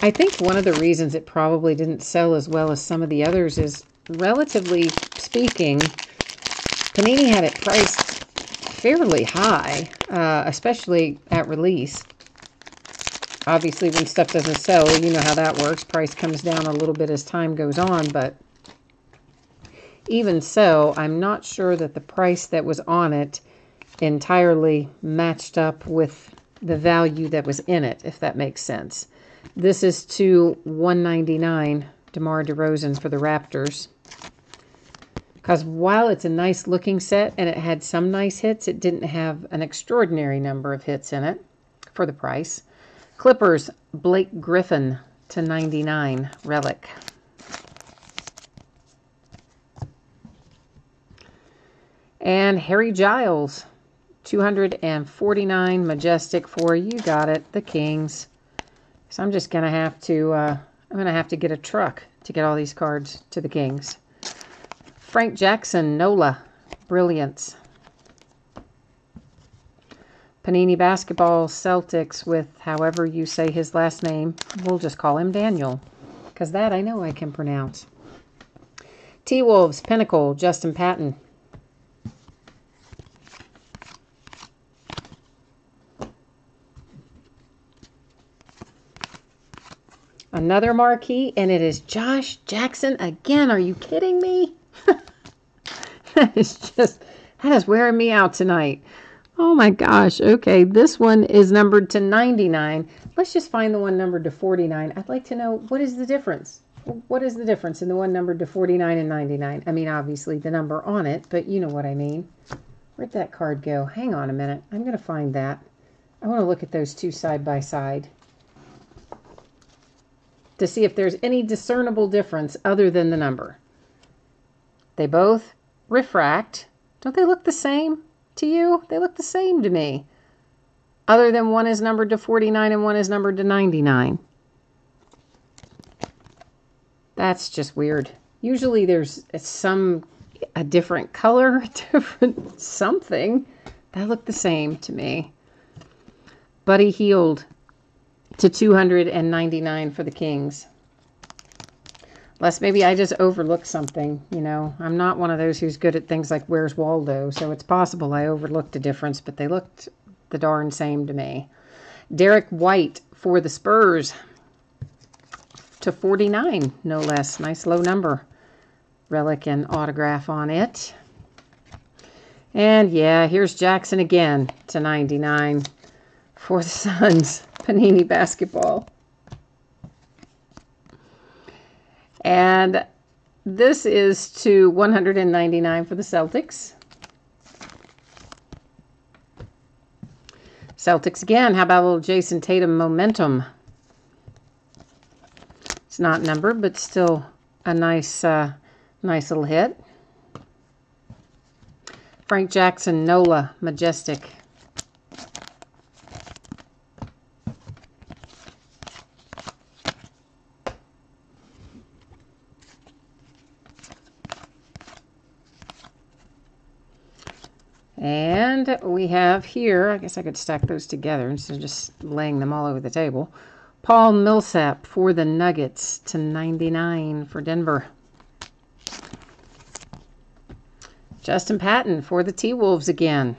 I think one of the reasons it probably didn't sell as well as some of the others is, relatively speaking, Panini had it priced fairly high, especially at release. Obviously, when stuff doesn't sell, you know how that works. Price comes down a little bit as time goes on, but even so, I'm not sure that the price that was on it entirely matched up with the value that was in it, if that makes sense. This is to 199, DeMar DeRozan for the Raptors. Because while it's a nice looking set and it had some nice hits, it didn't have an extraordinary number of hits in it for the price. Clippers, Blake Griffin to 99, relic. And Harry Giles, 249, Majestic for, you got it, the Kings. So I'm just gonna have to get a truck to get all these cards to the Kings. Frank Jackson, Nola, Brilliance. Panini Basketball, Celtics with however you say his last name. We'll just call him Daniel, because that I know I can pronounce. T-Wolves, Pinnacle, Justin Patton. Another marquee, and it is Josh Jackson again. Are you kidding me? That is wearing me out tonight. Oh my gosh. Okay, this one is numbered to 99. Let's just find the one numbered to 49. I'd like to know, what is the difference? What is the difference in the one numbered to 49 and 99? I mean, obviously the number on it, but you know what I mean. Where'd that card go? Hang on a minute. I'm going to find that. I want to look at those two side by side to see if there's any discernible difference other than the number. They both refract. Don't they look the same to you? They look the same to me. Other than one is numbered to 49 and one is numbered to 99. That's just weird. Usually there's a different color, different something. That look the same to me. Buddy Hield to 299 for the Kings. Unless maybe I just overlooked something, you know. I'm not one of those who's good at things like Where's Waldo, so it's possible I overlooked a difference, but they looked the darn same to me. Derek White for the Spurs to 49, no less. Nice low number. Relic and autograph on it. And yeah, here's Jackson again to 99 for the Suns. Panini Basketball. And this is to 199 for the Celtics. Celtics again. How about a little Jason Tatum momentum? It's not numbered, but still a nice little hit. Frank Jackson, Nola, Majestic. And we have here, I guess I could stack those together instead of just laying them all over the table. Paul Millsap for the Nuggets /99 for Denver. Justin Patton for the T-Wolves again.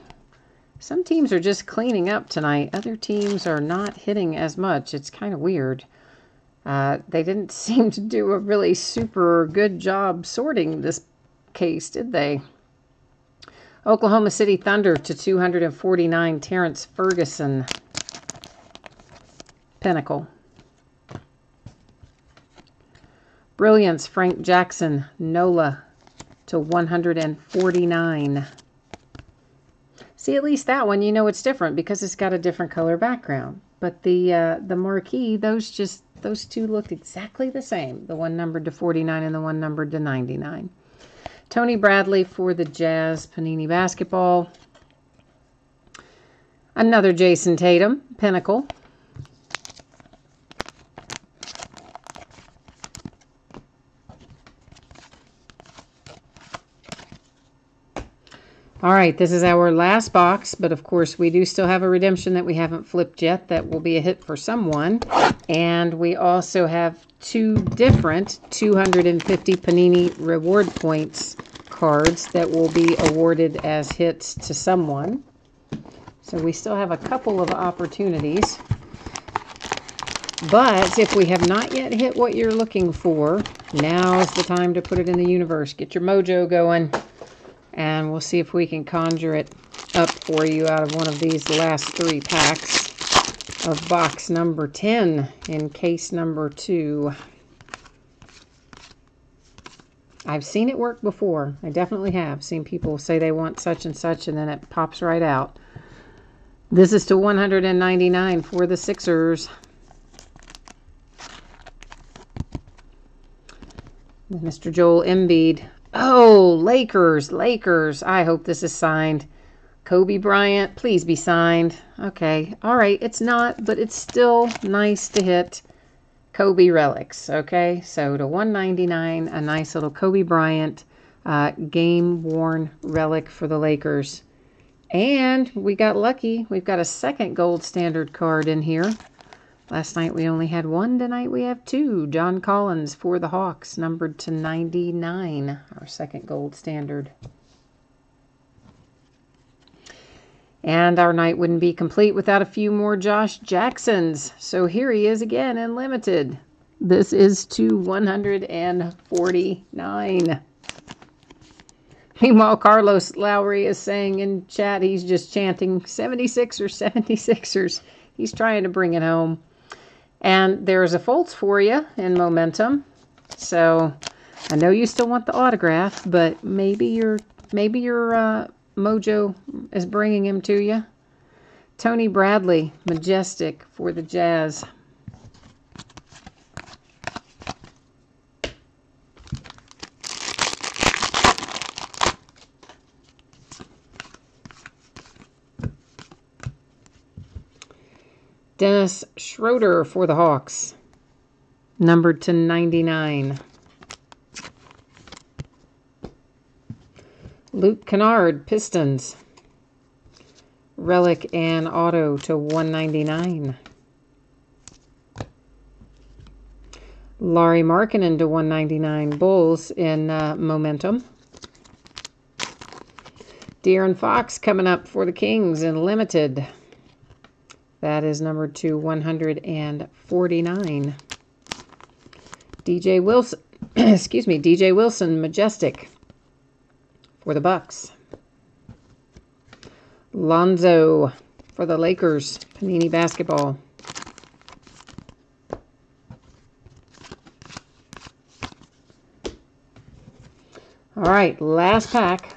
Some teams are just cleaning up tonight. Other teams are not hitting as much. It's kind of weird. They didn't seem to do a really super good job sorting this case, did they? Oklahoma City Thunder /249, Terrence Ferguson. Pinnacle. Brilliance, Frank Jackson, Nola /149. See, at least that one, you know it's different because it's got a different color background. But the marquee, those two looked exactly the same. The one numbered /49 and the one numbered /99. Tony Bradley for the Jazz, Panini Basketball. Another Jason Tatum, Pinnacle. All right, this is our last box, but of course we do still have a redemption that we haven't flipped yet that will be a hit for someone. And we also have two different 250 Panini Reward Points cards that will be awarded as hits to someone. So we still have a couple of opportunities. But if we have not yet hit what you're looking for, now is the time to put it in the universe. Get your mojo going. And we'll see if we can conjure it up for you out of one of these last 3 packs of box number 10 in case number 2. I've seen it work before. I definitely have seen people say they want such and such, and then it pops right out. This is /199 for the Sixers. Mr. Joel Embiid. Oh, Lakers. I hope this is signed. Kobe Bryant, please be signed. Okay, all right, it's not, but it's still nice to hit Kobe relics, okay? So /199, a nice little Kobe Bryant game-worn relic for the Lakers. And we got lucky. We've got a second gold standard card in here. Last night we only had 1. Tonight we have 2. John Collins for the Hawks, numbered /99, our second gold standard. And our night wouldn't be complete without a few more Josh Jacksons. So here he is again in limited. This is /149. Meanwhile, Carlos Lowry is saying in chat, he's just chanting 76ers, 76ers. He's trying to bring it home. And there's a Fultz for you in momentum. So I know you still want the autograph, but maybe your mojo is bringing him to you. Tony Bradley, Majestic for the Jazz. Dennis Schroeder for the Hawks, numbered /99. Luke Kennard, Pistons, relic and auto /199. Lauri Markkanen /199, Bulls in momentum. De'Aaron Fox coming up for the Kings in limited. That is numbered /149. DJ Wilson, DJ Wilson, Majestic for the Bucks. Lonzo for the Lakers, Panini Basketball. All right, last pack.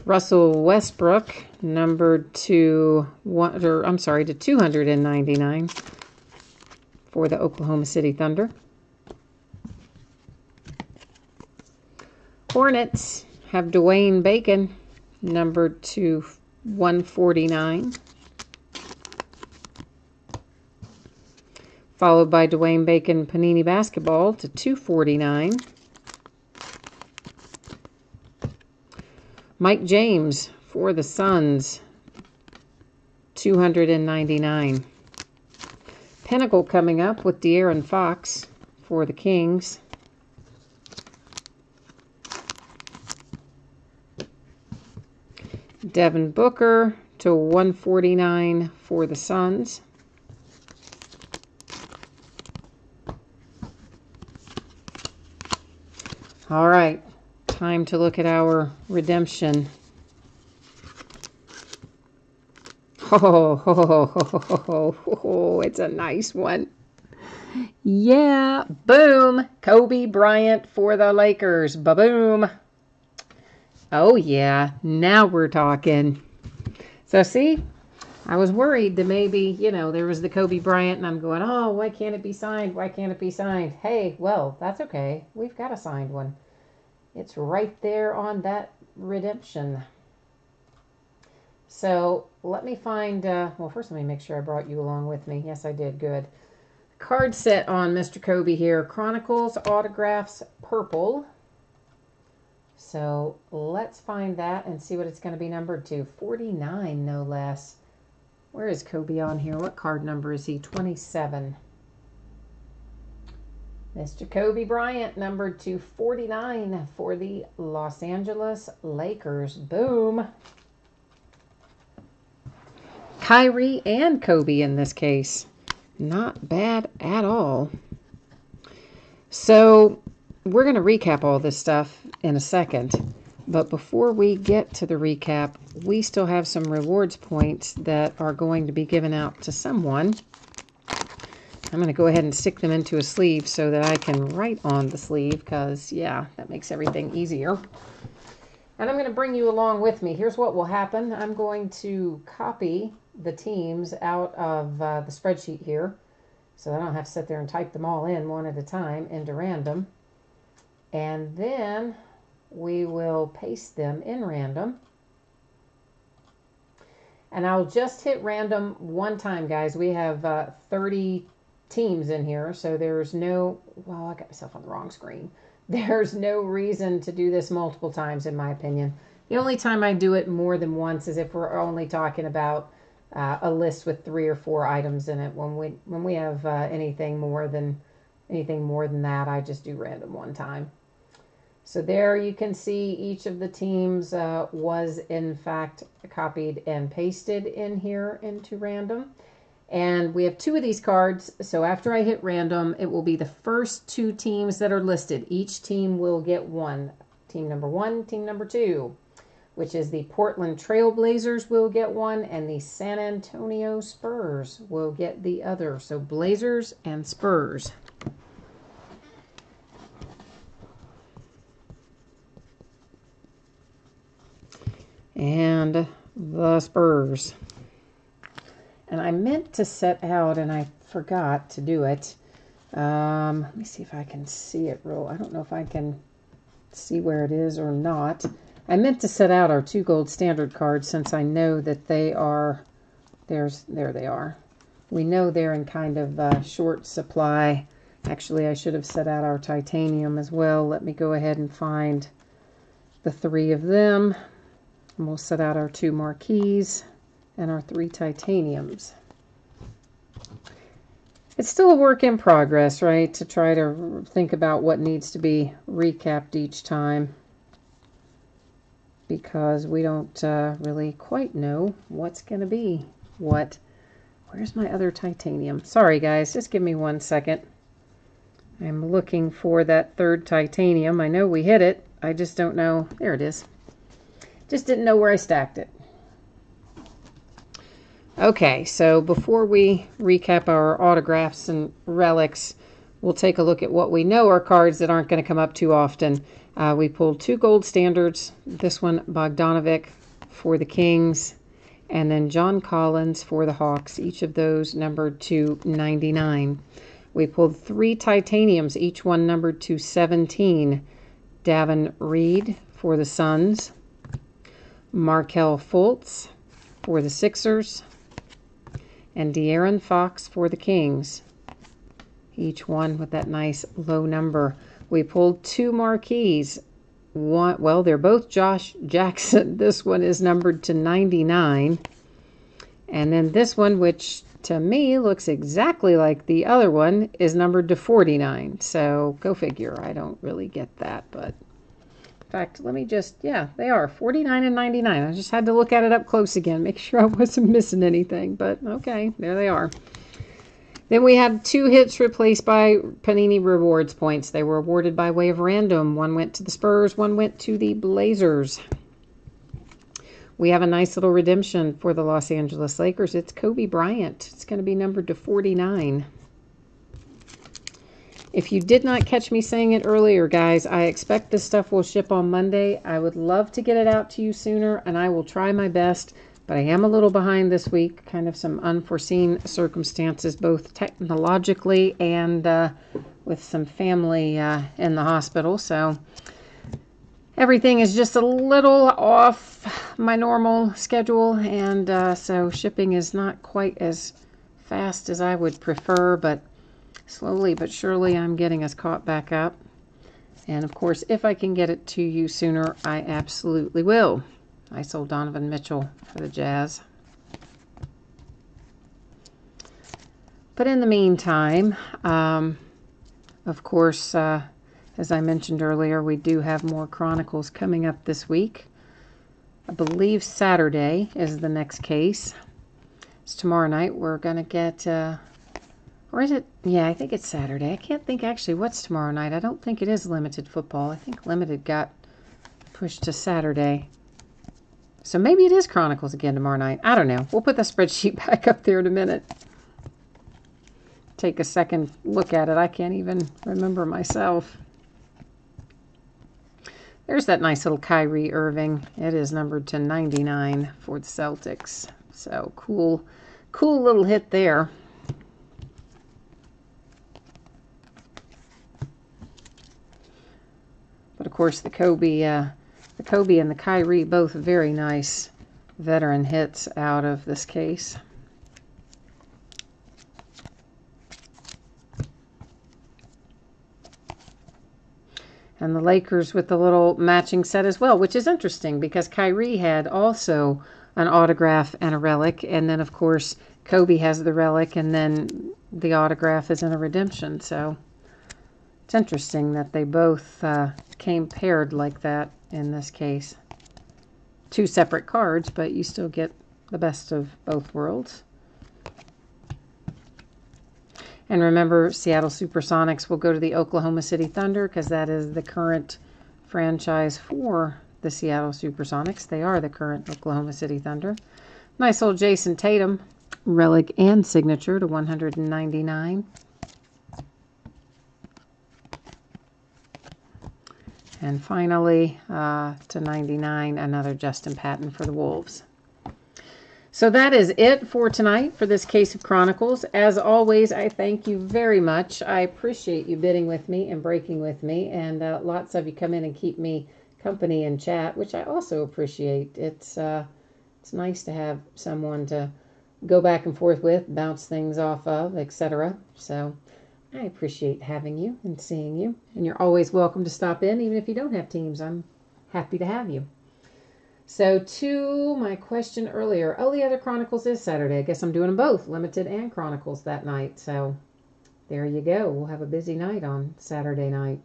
Russell Westbrook, numbered to 299 for the Oklahoma City Thunder. Hornets have Dwayne Bacon, numbered to 149. Followed by Dwayne Bacon Panini Basketball to 249. Mike James for the Suns, 299. Pinnacle coming up with De'Aaron Fox for the Kings. Devin Booker to 149 for the Suns. All right, time to look at our redemption. Oh, it's a nice one. Yeah, boom. Kobe Bryant for the Lakers. Ba-boom. Oh, yeah, now we're talking. So, see, I was worried that maybe, there was the Kobe Bryant, and I'm going, oh, why can't it be signed? Why can't it be signed? Hey, well, that's okay. We've got a signed one. It's right there on that redemption. So let me find, well, first let me make sure I brought you along with me. Yes, I did. Good. Card set on Mr. Kobe here. Chronicles Autographs Purple. So let's find that and see what it's going to be numbered to. 49, no less. Where is Kobe on here? What card number is he? 27. Mr. Kobe Bryant, numbered to 49 for the Los Angeles Lakers. Boom. Kyrie and Kobe in this case. Not bad at all. So we're going to recap all this stuff in a second. But before we get to the recap, we still have some rewards points that are going to be given out to someone. I'm going to go ahead and stick them into a sleeve so that I can write on the sleeve because, yeah, that makes everything easier. And I'm going to bring you along with me. Here's what will happen. I'm going to copy the teams out of the spreadsheet here so I don't have to sit there and type them all in one at a time into random. And then we will paste them in random. And I'll just hit random one time, guys. We have 30 teams in here, so there's no, well, I got myself on the wrong screen. There's no reason to do this multiple times, in my opinion. The only time I do it more than once is if we're only talking about a list with 3 or 4 items in it. When we have anything more than that, I just do random one time. So there you can see each of the teams was in fact copied and pasted in here into random. And we have 2 of these cards, so after I hit random, it will be the first 2 teams that are listed. Each team will get one. Team number 1, team number 2, which is the Portland Trail Blazers will get one, and the San Antonio Spurs will get the other. So Blazers and Spurs. And the Spurs. And I meant to set out, and I forgot to do it. Let me see if I can see it real. I don't know if I can see where it is or not. I meant to set out our 2 gold standard cards since I know that they are, there they are. We know they're in kind of short supply. Actually, I should have set out our titanium as well. Let me go ahead and find the 3 of them. And we'll set out our 2 marquees and our 3 titaniums. It's still a work in progress, right? To try to think about what needs to be recapped each time. Because we don't really quite know what's going to be what. Where's my other titanium? Sorry, guys. Just give me 1 second. I'm looking for that 3rd titanium. I know we hit it. I just don't know. There it is. Just didn't know where I stacked it. Okay, so before we recap our autographs and relics, we'll take a look at what we know are cards that aren't going to come up too often. We pulled 2 gold standards. This one, Bogdanovic for the Kings, and then John Collins for the Hawks, each of those numbered to 99. We pulled 3 titaniums, each one numbered to 17. Davin Reed for the Suns, Markelle Fultz for the Sixers, and De'Aaron Fox for the Kings, each one with that nice low number. We pulled 2 marquees. One, well, they're both Josh Jackson. This one is numbered to 99. And then this one, which to me looks exactly like the other one, is numbered to 49. So go figure. I don't really get that, but in fact, let me just, yeah, they are 49 and 99. I just had to look at it up close again, make sure I wasn't missing anything, but okay, there they are. Then we had 2 hits replaced by Panini Rewards points. They were awarded by way of random. One went to the Spurs, one went to the Blazers. We have a nice little redemption for the Los Angeles Lakers. It's Kobe Bryant. It's going to be numbered to 49. If you did not catch me saying it earlier, guys, I expect this stuff will ship on Monday. I would love to get it out to you sooner, and I will try my best. But I am a little behind this week, kind of some unforeseen circumstances, both technologically and with some family in the hospital. So everything is just a little off my normal schedule, and so shipping is not quite as fast as I would prefer, but slowly but surely I'm getting us caught back up. And of course, if I can get it to you sooner, I absolutely will. Nice old Donovan Mitchell for the Jazz. But in the meantime, of course, as I mentioned earlier, we do have more Chronicles coming up this week. I believe Saturday is the next case. It's tomorrow night. We're going to get, or is it? Yeah, I think it's Saturday. I can't think actually what's tomorrow night. I don't think it is Limited Football. I think Limited got pushed to Saturday. So maybe it is Chronicles again tomorrow night. I don't know. We'll put the spreadsheet back up there in a minute. Take a second look at it. I can't even remember myself. There's that nice little Kyrie Irving. It is numbered to 99 for the Celtics. So cool little hit there. But of course the Kobe and the Kyrie, both very nice veteran hits out of this case. And the Lakers with the little matching set as well, which is interesting because Kyrie had also an autograph and a relic. And then, of course, Kobe has the relic and then the autograph is in a redemption. So it's interesting that they both came paired like that in this case. 2 separate cards, but you still get the best of both worlds. And remember, Seattle Supersonics will go to the Oklahoma City Thunder because that is the current franchise for the Seattle Supersonics. They are the current Oklahoma City Thunder. Nice old Jason Tatum, relic and signature to 199. And finally, to 99, another Justin Patton for the Wolves. So that is it for tonight for this case of Chronicles. As always, I thank you very much. I appreciate you bidding with me and breaking with me. And lots of you come in and keep me company and chat, which I also appreciate. It's nice to have someone to go back and forth with, bounce things off of, etc. So I appreciate having you and seeing you. And you're always welcome to stop in, even if you don't have teams. I'm happy to have you. So to my question earlier, the other Chronicles is Saturday. I guess I'm doing them both, Limited and Chronicles that night. So there you go. We'll have a busy night on Saturday night.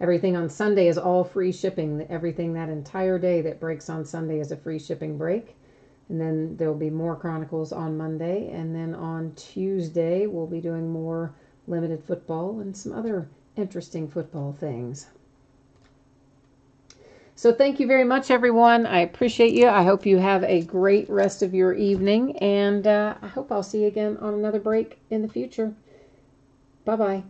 Everything on Sunday is all free shipping. Everything that entire day that breaks on Sunday is a free shipping break. And then there'll be more Chronicles on Monday. And then on Tuesday, we'll be doing more Limited Football and some other interesting football things. So thank you very much, everyone. I appreciate you. I hope you have a great rest of your evening. And I hope I'll see you again on another break in the future. Bye-bye.